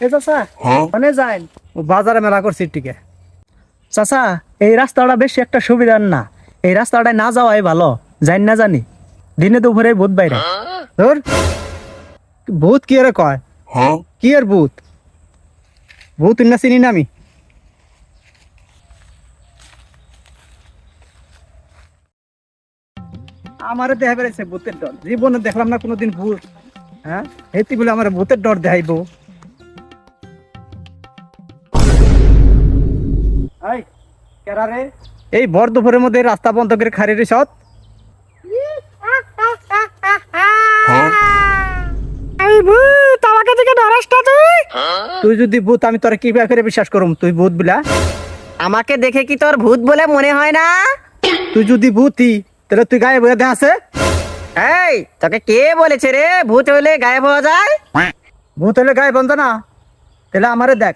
এ চাচা মানে যাই বাজারে মেলা করছি টিকে চাচা এই রাস্তাটা বেশি একটা সুবিধার না, এই রাস্তাটায় না যাওয়াই ভালো। জানি না জানি দিনে দুপুরে ভূত বাইরে। তোর ভূত কি এর কয়? কি এর ভূত? ভূত না চিনি না আমি। আমারে দেখা বেড়েছে ভূতের ডর, জীবনে দেখলাম না কোনোদিন ভূত। হ্যাঁ হেতি বলে আমার ভূতের ডর দেখাইবো। এই কেরা রে? এই ভর দুপুরের মধ্যে রাস্তা বন্ধ করে খারি রে সৎ। আমি ভূত, আমাকে থেকে ডরাস না তুই? তুই যদি ভূত আমি তোর কি করে বিশ্বাস করুম তুই ভূত বিলা? আমাকে দেখে কি তোর ভূত বলে মনে হয় না? তুই যদি ভূতই তাহলে তুই গায়ে বয়ে দেখ আছে। এই তোকে কে বলেছে রে ভূত হলে গায়েব হওয়া যায়? ভূত হলে গায়ে বন্ধ না, তাহলে আমারে দেখ।